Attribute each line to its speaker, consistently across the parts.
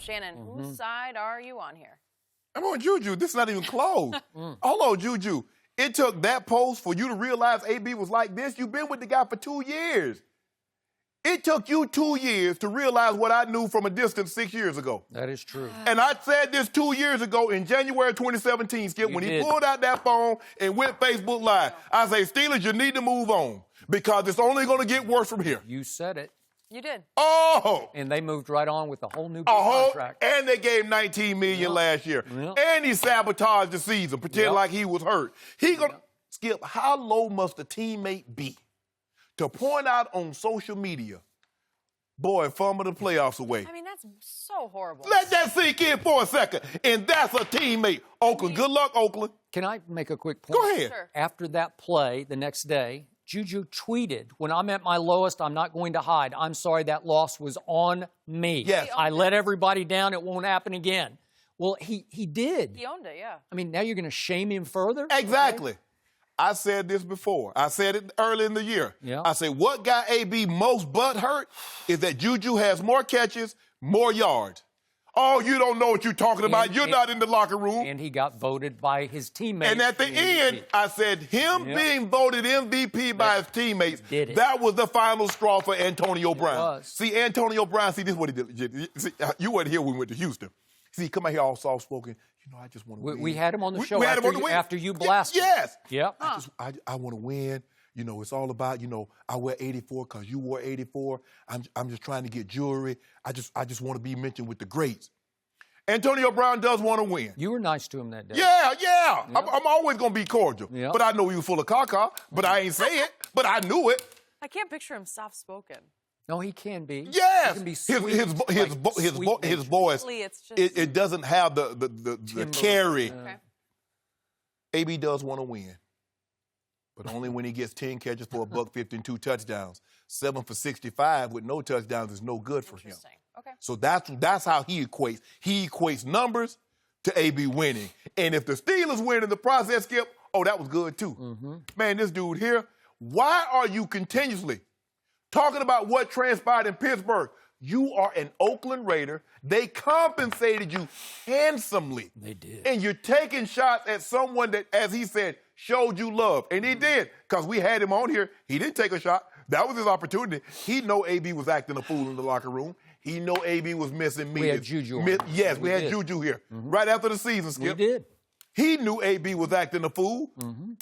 Speaker 1: Shannon, whose side are you on here?
Speaker 2: I'm on Juju. This is not even close. Hold on, Juju. It took that post for you to realize AB was like this. You've been with the guy for 2 years. It took you 2 years to realize what I knew from a distance 6 years ago.
Speaker 3: That is true.
Speaker 2: And I said this 2 years ago in January 2017, Skip, when he pulled out that phone and went Facebook Live. I say, Steelers, you need to move on because it's only going to get worse from here.
Speaker 3: You said it.
Speaker 1: You did.
Speaker 2: Oh!
Speaker 3: And they moved right on with the whole new contract.
Speaker 2: And they gave $19 million last year. And he sabotaged the season, pretend like he was hurt. Skip, how low must a teammate be to point out on social media, boy, fumble the playoffs away?
Speaker 1: I mean, that's so horrible.
Speaker 2: Let that sink in for a second. And that's a teammate. Oakland, good luck, Oakland.
Speaker 3: Can I make a quick point?
Speaker 2: Go ahead.
Speaker 1: Sure.
Speaker 3: After that play, the next day, Juju tweeted, when I'm at my lowest, I'm not going to hide. I'm sorry, that loss was on me.
Speaker 2: Yes.
Speaker 3: I let everybody down. It won't happen again. Well, he did.
Speaker 1: He owned it, yeah.
Speaker 3: I mean, now you're going to shame him further?
Speaker 2: Exactly.
Speaker 3: Okay.
Speaker 2: I said this before. I said it early in the year.
Speaker 3: Yeah.
Speaker 2: I said what got AB most butt hurt is that Juju has more catches, more yards. Oh, you don't know what you're talking about. You're not in the locker room.
Speaker 3: And he got voted by his teammates.
Speaker 2: And at the end, I said him being voted MVP by his teammates, that was the final straw for Antonio Brown. See, Antonio Brown, see, this is what he did. See, you weren't here when we went to Houston. See, come out here all soft-spoken. You know, I just want to win.
Speaker 3: We had him on the show after you blasted.
Speaker 2: Yes.
Speaker 3: Yep.
Speaker 2: I want to win. You know, it's all about, you know, I wear 84 because you wore 84. I'm just trying to get jewelry. I just want to be mentioned with the greats. Antonio Brown does want to win.
Speaker 3: You were nice to him that day.
Speaker 2: Yeah. I'm always going to be cordial.
Speaker 3: Yeah.
Speaker 2: But I know he was full of caca, but I ain't say it. But I knew it.
Speaker 1: I can't picture him soft-spoken.
Speaker 3: No, he can be.
Speaker 2: Yes.
Speaker 3: He can be sweet,
Speaker 2: his voice, it doesn't have the carry.
Speaker 1: Okay.
Speaker 2: AB does want to win, but only when he gets 10 catches for $150 and 2 touchdowns. 7 for 65 with no touchdowns is no good for him.
Speaker 1: Okay.
Speaker 2: So that's how he equates. He equates numbers to AB winning. And if the Steelers win in the process, Skip, oh, that was good too. Man, this dude here, why are you continuously talking about what transpired in Pittsburgh? You are an Oakland Raider. They compensated you handsomely.
Speaker 3: They did.
Speaker 2: And you're taking shots at someone that, as he said, showed you love. And he did, because we had him on here. He didn't take a shot. That was his opportunity. He know AB was acting a fool in the locker room. He know AB was missing meetings.
Speaker 3: We had Juju on.
Speaker 2: Yes, we had Juju here. Right after the season, Skip.
Speaker 3: We did.
Speaker 2: He knew AB was acting a fool,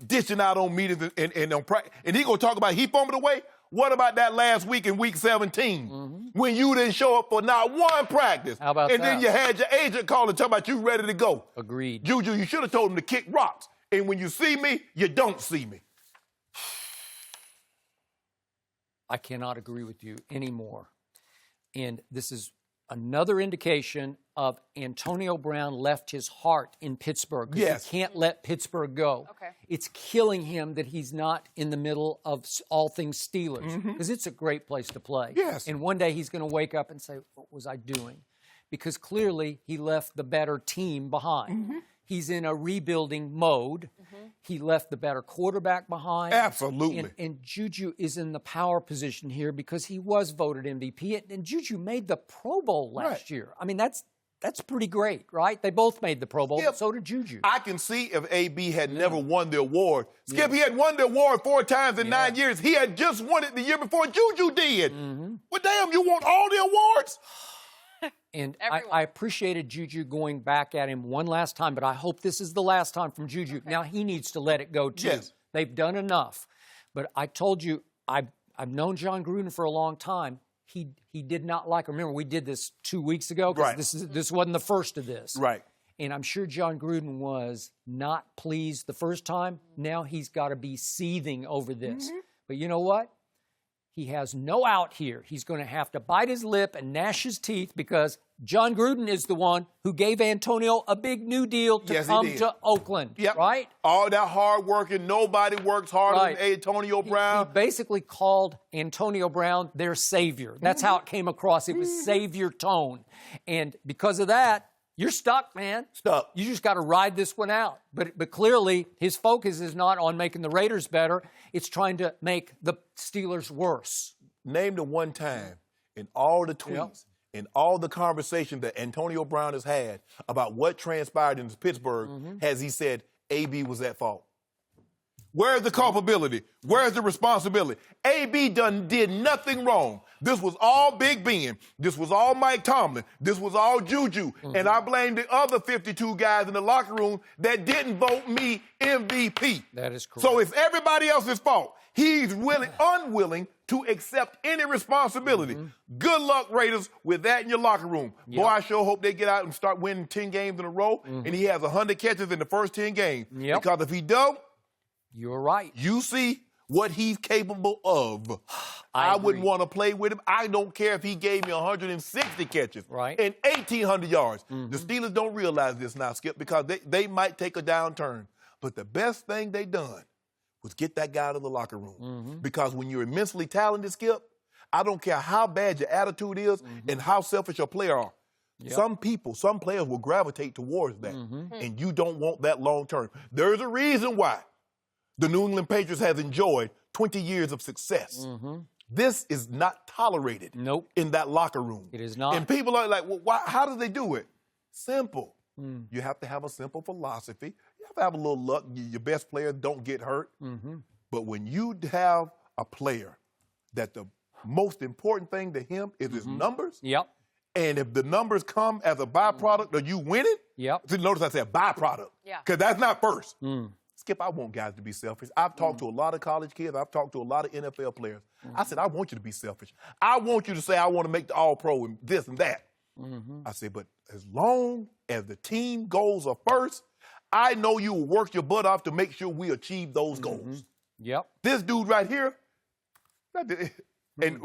Speaker 2: dishing out on meetings and on practice. And he going to talk about he fumbled away. What about that last week in week 17 when you didn't show up for not one practice?
Speaker 3: How about
Speaker 2: and
Speaker 3: that?
Speaker 2: then you had your agent call and talk about you ready to go.
Speaker 3: Agreed.
Speaker 2: Juju, you should have told him to kick rocks. And when you see me, you don't see me.
Speaker 3: I cannot agree with you anymore. And this is another indication of Antonio Brown left his heart in Pittsburgh.
Speaker 2: Yes.
Speaker 3: He can't let Pittsburgh go.
Speaker 1: Okay.
Speaker 3: It's killing him that he's not in the middle of all things Steelers, because it's a great place to play.
Speaker 2: Yes.
Speaker 3: And one day he's going to wake up and say, what was I doing? Because clearly he left the better team behind. He's in a rebuilding mode. He left the better quarterback behind.
Speaker 2: Absolutely.
Speaker 3: And Juju is in the power position here because he was voted MVP. And Juju made the Pro Bowl last year. I mean, that's pretty great, right? They both made the Pro Bowl, but so did Juju.
Speaker 2: I can see if AB had never won the award. Skip, he had won the award 4 times in 9 years. He had just won it the year before Juju did. Well, damn, you want all the awards?
Speaker 3: And I appreciated Juju going back at him one last time, but I hope this is the last time from Juju. Now he needs to let it go, too.
Speaker 2: Yes.
Speaker 3: They've done enough. But I told you, I've known John Gruden for a long time. He did not like, remember, we did this 2 weeks ago?
Speaker 2: Right.
Speaker 3: This wasn't the first of this.
Speaker 2: Right.
Speaker 3: And I'm sure John Gruden was not pleased the first time. Now he's got to be seething over this. But you know what? He has no out here. He's going to have to bite his lip and gnash his teeth because John Gruden is the one who gave Antonio a big new deal to come to Oakland, right?
Speaker 2: All that hard working, nobody works harder than Antonio Brown.
Speaker 3: He basically called Antonio Brown their savior. That's how it came across. It was savior tone. And because of that, you're stuck, man.
Speaker 2: Stuck.
Speaker 3: You just got to ride this one out. But clearly, his focus is not on making the Raiders better. It's trying to make the Steelers worse.
Speaker 2: Name the one time in all the tweets in all the conversation that Antonio Brown has had about what transpired in Pittsburgh, has he said AB was at fault? Where's the culpability? Where's the responsibility? AB did nothing wrong. This was all Big Ben. This was all Mike Tomlin. This was all Juju. And I blame the other 52 guys in the locker room that didn't vote me MVP.
Speaker 3: That is correct.
Speaker 2: So it's everybody else's fault. He's unwilling to accept any responsibility. Good luck, Raiders, with that in your locker room.
Speaker 3: Yep.
Speaker 2: Boy, I sure hope they get out and start winning 10 games in a row, and he has 100 catches in the first 10 games.
Speaker 3: Yep.
Speaker 2: Because if he don't,
Speaker 3: you're right.
Speaker 2: you see what he's capable of.
Speaker 3: I
Speaker 2: wouldn't want to play with him. I don't care if he gave me 160 catches and 1,800 yards. The Steelers don't realize this now, Skip, because they might take a downturn. But the best thing they done was get that guy out of the locker room. Because when you're immensely talented, Skip, I don't care how bad your attitude is and how selfish your player are. Yep. Some players will gravitate towards that. And you don't want that long term. There's a reason why the New England Patriots has enjoyed 20 years of success. This is not tolerated in that locker room.
Speaker 3: It is not.
Speaker 2: And people are like, well, how do they do it? Simple. You have to have a simple philosophy. You have to have a little luck. Your best players don't get hurt. But when you have a player that the most important thing to him is his numbers, and if the numbers come as a byproduct of you winning, see, notice I said byproduct, because that's not first. Skip, I want guys to be selfish. I've talked to a lot of college kids. I've talked to a lot of NFL players. I said, I want you to be selfish. I want you to say, I want to make the All-Pro and this and that. I said, but as long as the team goals are first, I know you will work your butt off to make sure we achieve those goals. This dude right here, and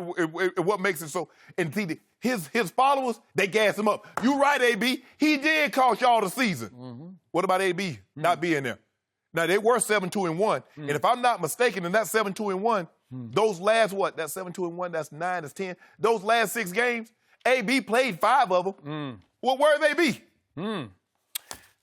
Speaker 2: what makes it so, and see, his followers, they gas him up. You right, AB. He did cost y'all the season. What about AB not being there? Now, they were 7-2-1. And if I'm not mistaken, in that 7-2-1, those last, that 7-2-1, that's 9, that's 10, those last 6 games, AB played 5 of them. Well, where's AB?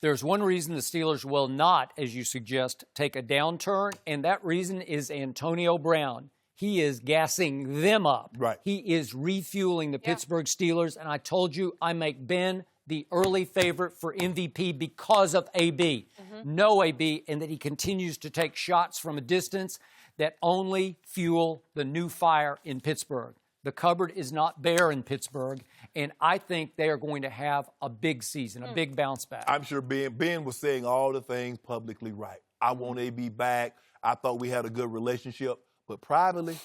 Speaker 3: There's one reason the Steelers will not, as you suggest, take a downturn, and that reason is Antonio Brown. He is gassing them up. He is refueling the Pittsburgh Steelers, and I told you I make Ben the early favorite for MVP because of AB. No AB, and that he continues to take shots from a distance that only fuel the new fire in Pittsburgh. The cupboard is not bare in Pittsburgh, and I think they are going to have a big season, a big bounce back.
Speaker 2: I'm sure Ben was saying all the things publicly right. I want AB back. I thought we had a good relationship. But privately,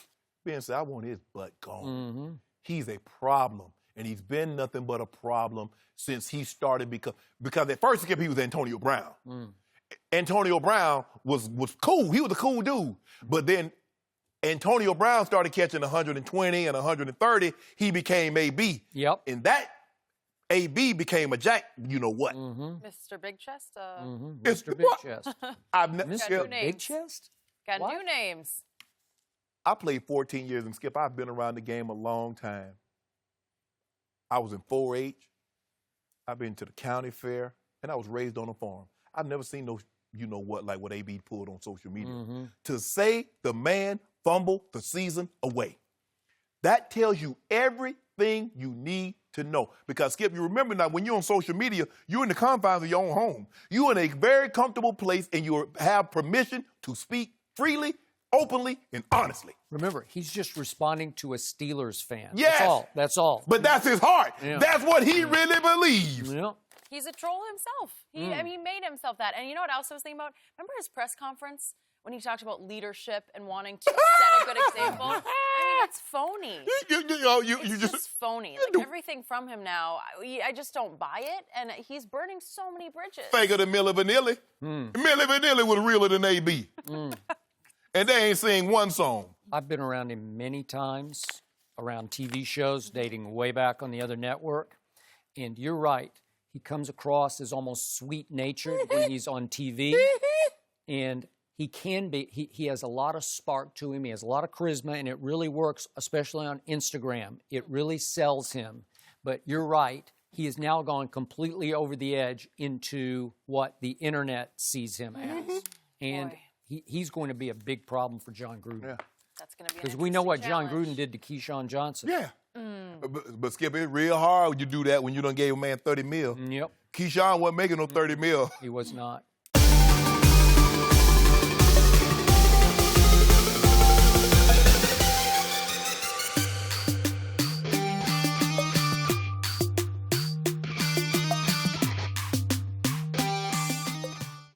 Speaker 2: Ben said, I want his butt gone. He's a problem. And he's been nothing but a problem since he started because at first he was Antonio Brown. Antonio Brown was cool. He was a cool dude. But then Antonio Brown started catching 120 and 130. He became AB. And that AB became a jack, you know what?
Speaker 1: Mr. Big Chest?
Speaker 3: Mr. Big Chest.
Speaker 1: Mr.
Speaker 3: Big Chest?
Speaker 1: Got new names.
Speaker 2: I played 14 years, and Skip, I've been around the game a long time. I was in 4-H. I've been to the county fair, and I was raised on a farm. I've never seen those, you know what, like what AB pulled on social media. To say the man fumbled the season away. That tells you everything you need to know. Because, Skip, you remember now, when you're on social media, you're in the confines of your own home. You're in a very comfortable place, and you have permission to speak freely, openly, and honestly.
Speaker 3: Remember, he's just responding to a Steelers fan.
Speaker 2: Yes.
Speaker 3: That's all.
Speaker 2: But that's his heart. That's what he really believes.
Speaker 1: He's a troll himself. I mean, he made himself that. And you know what else I was thinking about? Remember his press conference when he talked about leadership and wanting to set a good example? I mean, that's phony. It's just phony. Like, everything from him now, I just don't buy it. And he's burning so many bridges.
Speaker 2: Faker than Milli Vanilli. Milli Vanilli was realer than AB. And they ain't sing one song.
Speaker 3: I've been around him many times, around TV shows, dating way back on the other network. And you're right. He comes across as almost sweet-natured when he's on TV. And he can be, he has a lot of spark to him. He has a lot of charisma, and it really works, especially on Instagram. It really sells him. But you're right. He has now gone completely over the edge into what the internet sees him as. And he's going to be a big problem for John Gruden.
Speaker 1: That's going to be
Speaker 3: because we know what John Gruden did to Keyshawn Johnson.
Speaker 2: But Skip, it's real hard when you do that when you done gave a man $30 million.
Speaker 3: Yep.
Speaker 2: Keyshawn wasn't making no $30 million.
Speaker 3: He was not.